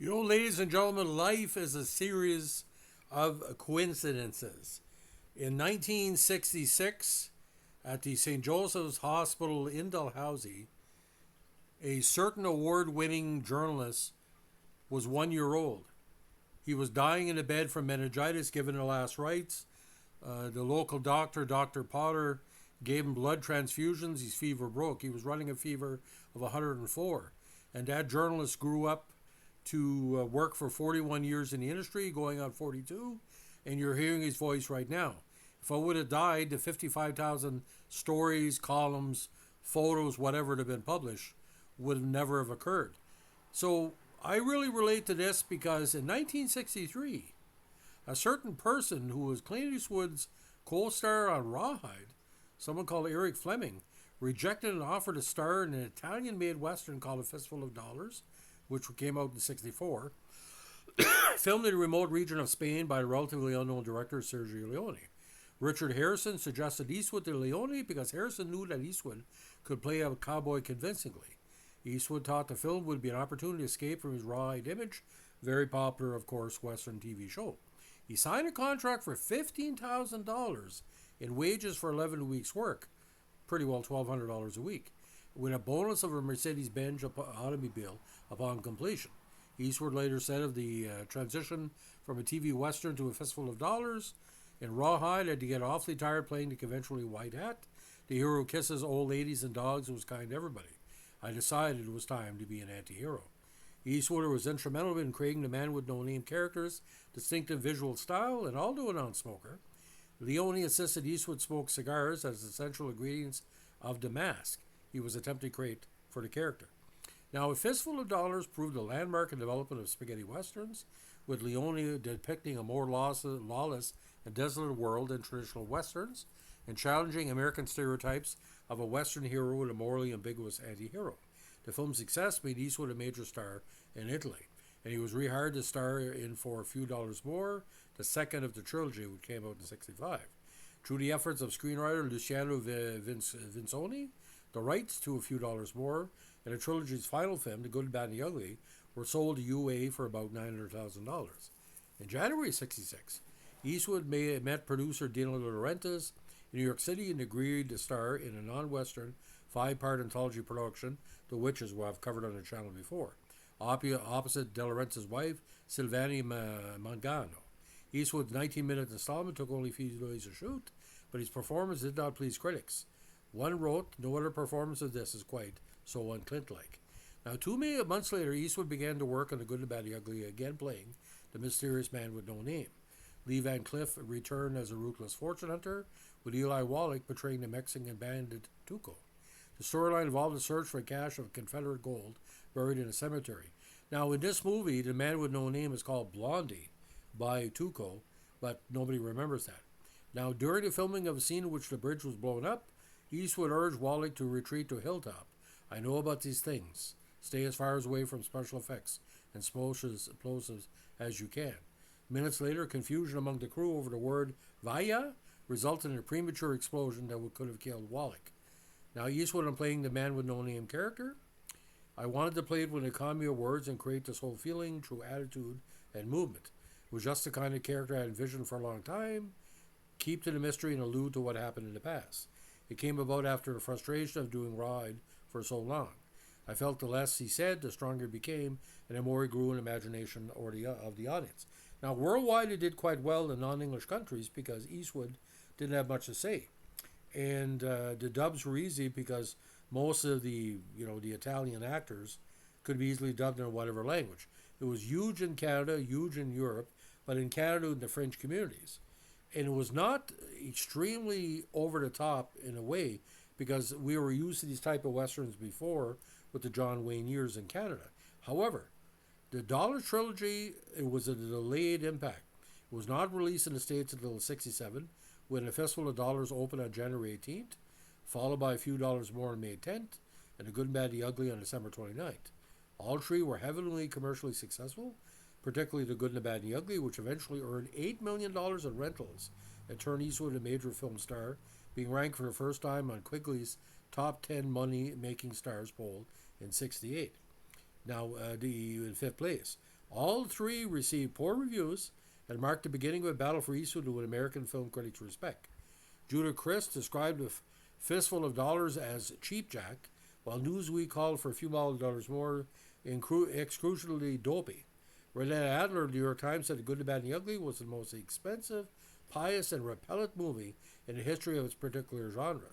You know, ladies and gentlemen, life is a series of coincidences. In 1966, at the St. Joseph's Hospital in Dalhousie, a certain award winning journalist was 1 year old. He was dying in a bed from meningitis, given the last rites. The local doctor, Dr. Potter, gave him blood transfusions. His fever broke. He was running a fever of 104. And that journalist grew up to work for 41 years in the industry, going on 42, and you're hearing his voice right now. If I would have died, the 55,000 stories, columns, photos, whatever that have been published would never have occurred. So I really relate to this because in 1963, a certain person who was Clint Eastwood's co-star on Rawhide, someone called Eric Fleming, rejected an offer to star in an Italian-made western called A Fistful of Dollars, which came out in '64, filmed in a remote region of Spain by a relatively unknown director, Sergio Leone. Richard Harrison suggested Eastwood to Leone because Harrison knew that Eastwood could play a cowboy convincingly. Eastwood thought the film would be an opportunity to escape from his Rawhide image, very popular, of course, Western TV show. He signed a contract for $15,000 in wages for 11 weeks' work, pretty well $1,200 a week, with a bonus of a Mercedes-Benz automobile upon completion. Eastwood later said of the transition from a TV Western to A Fistful of Dollars, in Rawhide, I had to get awfully tired playing the conventionally white hat. The hero kisses old ladies and dogs and was kind to everybody. I decided it was time to be an anti-hero. Eastwood was instrumental in creating the man with no name character's distinctive visual style, and although a non-smoker, Leone insisted Eastwood smoke cigars as essential ingredients of the mask he was attempting to create for the character. Now, A Fistful of Dollars proved a landmark in the development of spaghetti westerns, with Leone depicting a more lawless and desolate world than traditional westerns, and challenging American stereotypes of a western hero and a morally ambiguous anti-hero. The film's success made Eastwood a major star in Italy, and he was rehired to star in For a Few Dollars More, the second of the trilogy, which came out in '65. Through the efforts of screenwriter Luciano Vinsoni, the rights to A Few Dollars More and the trilogy's final film, The Good, the Bad, and the Ugly, were sold to UA for about $900,000. In January '66, Eastwood met producer Dino De Laurentiis in New York City and agreed to star in a non-Western five-part anthology production, The Witches, who I've covered on the channel before, opposite De Laurentiis' wife, Silvani Mangano. Eastwood's 19-minute installment took only a few days to shoot, but his performance did not please critics. One wrote, "No other performance of this is quite so un-Clint-like." Now, 2 months later, Eastwood began to work on The Good, the Bad, the Ugly, again playing the mysterious man with no name. Lee Van Cleef returned as a ruthless fortune hunter, with Eli Wallach portraying the Mexican bandit Tuco. The storyline involved a search for a cache of Confederate gold buried in a cemetery. Now, in this movie, the man with no name is called Blondie by Tuco, but nobody remembers that. Now, during the filming of a scene in which the bridge was blown up, Eastwood urged Wallach to retreat to a hilltop. "I know about these things. Stay as far away from special effects and explosives as you can." Minutes later, confusion among the crew over the word "vaya" resulted in a premature explosion that could have killed Wallach. Now, Eastwood, I'm playing the man with no name character. I wanted to play it with an economy of words and create this whole feeling through attitude and movement. It was just the kind of character I had envisioned for a long time. Keep to the mystery and allude to what happened in the past. It came about after the frustration of doing Rawhide for so long. I felt the less he said, the stronger he became, and the more he grew in imagination of the audience. Now, worldwide, it did quite well in non-English countries because Eastwood didn't have much to say, and the dubs were easy because most of the Italian actors could be easily dubbed in whatever language. It was huge in Canada, huge in Europe, but in Canada in the French communities, and it was not extremely over the top in a way because we were used to these type of westerns before with the John Wayne years in Canada. However, the Dollar Trilogy, it was a delayed impact. It was not released in the States until '67, when A Fistful of Dollars opened on January 18th, followed by A Few Dollars More on May 10th, and The Good, Bad, the Ugly on December 29th. All three were heavily commercially successful, particularly The Good, the Bad, and the Ugly, which eventually earned $8 million in rentals and turned Eastwood a major film star, being ranked for the first time on Quigley's Top 10 Money Making Stars poll in '68. Now, in fifth place. All three received poor reviews and marked the beginning of a battle for Eastwood to win American film critics' respect. Judah Chris described A Fistful of Dollars as cheap jack, while Newsweek called for a few dollars more, excruciatingly dopey. Renee Adler of the New York Times said The Good, the Bad, and the Ugly was the most expensive, pious, and repellent movie in the history of its particular genre.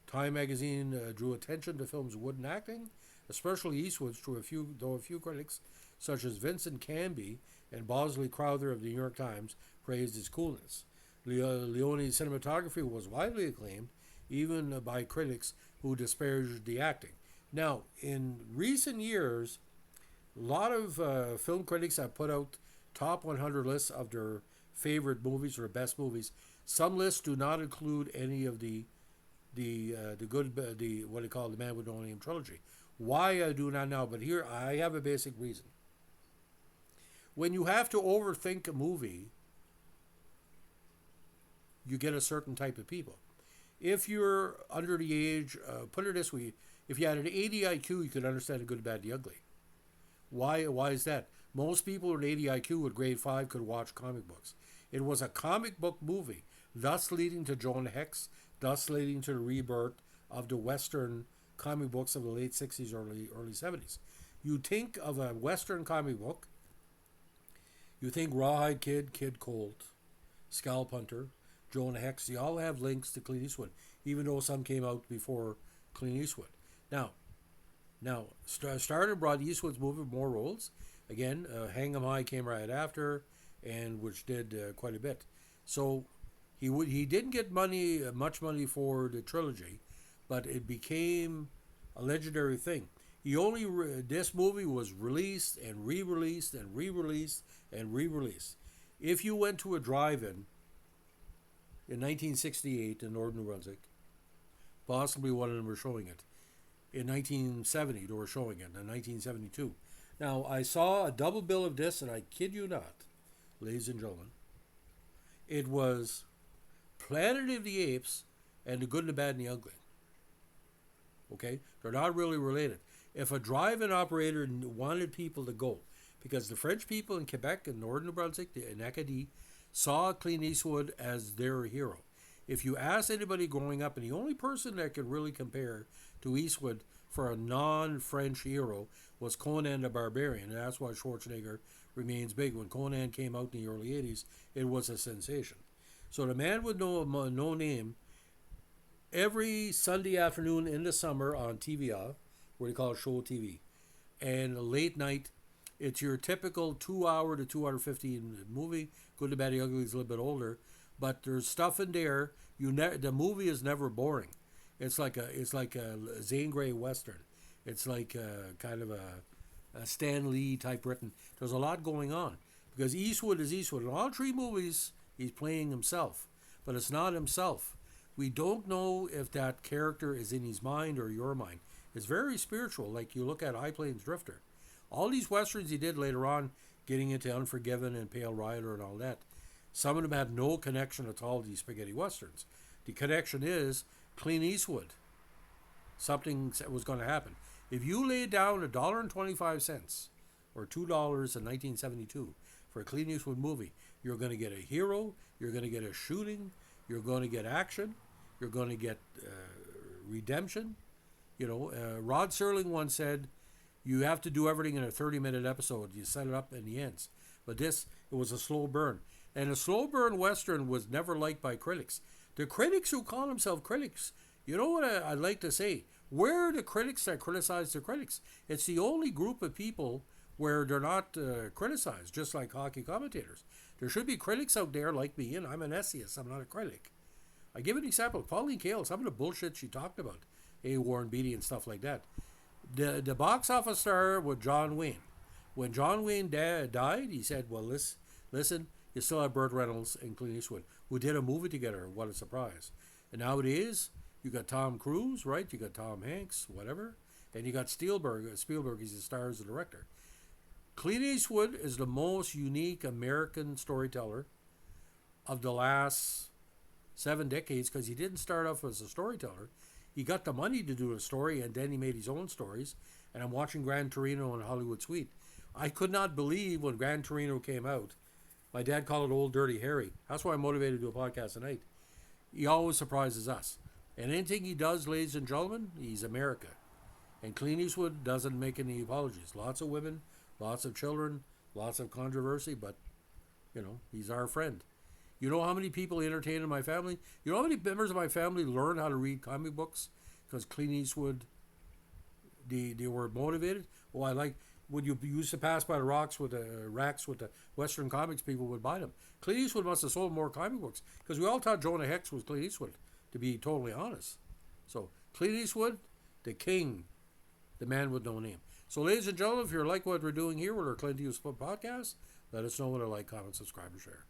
Time magazine drew attention to film's wooden acting, especially Eastwood's, though a few critics, such as Vincent Canby and Bosley Crowther of the New York Times, praised his coolness. Leone's cinematography was widely acclaimed, even by critics who disparaged the acting. Now, in recent years, a lot of film critics have put out top 100 lists of their favorite movies or best movies. Some lists do not include any of the what they call the Man with No Name trilogy. Why, I do not know, but here I have a basic reason. When you have to overthink a movie, you get a certain type of people. If you're under the age, put it this way, if you had an 80 IQ, you could understand The Good, the Bad, the Ugly. Why is that? Most people with an 80 IQ with grade 5 could watch comic books. It was a comic book movie, thus leading to Jonah Hex, thus leading to the rebirth of the Western comic books of the late 60s, early 70s. You think of a Western comic book, you think Rawhide Kid, Kid Colt, Scalp Hunter, Jonah Hex, they all have links to Clint Eastwood, even though some came out before Clint Eastwood. Now, Starr brought Eastwood's movie more roles. Again, Hang 'em High came right after, and which did quite a bit. So he didn't get much money for the trilogy, but it became a legendary thing. This movie was released and re-released and re-released and re-released. If you went to a drive-in in 1968 in Northern New Brunswick, possibly one of them were showing it. In 1970, they were showing it. In 1972. Now, I saw a double bill of this, and I kid you not, ladies and gentlemen. It was Planet of the Apes and The Good, the Bad, and the Ugly. Okay? They're not really related. If a drive-in operator wanted people to go, because the French people in Quebec and Northern New Brunswick, in Acadie, saw Clint Eastwood as their hero. If you ask anybody growing up, and the only person that could really compare to Eastwood for a non-French hero was Conan the Barbarian, and that's why Schwarzenegger remains big. When Conan came out in the early 80s, it was a sensation. So the Man with No Name, every Sunday afternoon in the summer on TVA, what they call show TV, and late night, it's your typical 2 hour to 2:15 movie. Good, the Bad, the Ugly is a little bit older, but there's stuff in there. The movie is never boring. It's like a Zane Grey Western. It's like kind of a Stan Lee type written. There's a lot going on because Eastwood is Eastwood. In all three movies, he's playing himself, but it's not himself. We don't know if that character is in his mind or your mind. It's very spiritual. Like you look at High Plains Drifter. All these westerns he did later on, getting into Unforgiven and Pale Rider and all that, some of them had no connection at all to these spaghetti westerns. The connection is Clint Eastwood. Something was going to happen. If you lay down $1.25 or $2 in 1972 for a Clint Eastwood movie, you're going to get a hero, you're going to get a shooting, you're going to get action, you're going to get redemption. Rod Serling once said, you have to do everything in a 30-minute episode. You set it up and the ends. But it was a slow burn. And a slow burn Western was never liked by critics. The critics who call themselves critics, you know what I'd like to say? Where are the critics that criticize the critics? It's the only group of people where they're not criticized, just like hockey commentators. There should be critics out there like me, and I'm an essayist. I'm not a critic. I give an example. Pauline Kael, some of the bullshit she talked about, Warren Beatty and stuff like that. The box office star with John Wayne. When John Wayne died, he said, well, listen, you still have Burt Reynolds and Clint Eastwood, who did a movie together. What a surprise. And nowadays, you got Tom Cruise, right? You got Tom Hanks, whatever. And you got Spielberg, he's the star as the director. Clint Eastwood is the most unique American storyteller of the last 7 decades because he didn't start off as a storyteller. He got the money to do a story, and then he made his own stories. And I'm watching Gran Torino and Hollywood Suite. I could not believe when Gran Torino came out. My dad called it Old Dirty Harry. That's why I'm motivated to do a podcast tonight. He always surprises us. And anything he does, ladies and gentlemen, he's America. And Clint Eastwood doesn't make any apologies. Lots of women, lots of children, lots of controversy, but, he's our friend. You know how many people he entertained in my family? You know how many members of my family learned how to read comic books? Because Clint Eastwood, they were motivated. Oh, I like, when you used to pass by the racks with the Western comics, people would buy them. Clint Eastwood must have sold more comic books, because we all thought Jonah Hex was Clint Eastwood, to be totally honest. So, Clint Eastwood, the king, the man with no name. So, ladies and gentlemen, if you like what we're doing here with our Clint Eastwood podcast, let us know what I like, comment, subscribe, and share.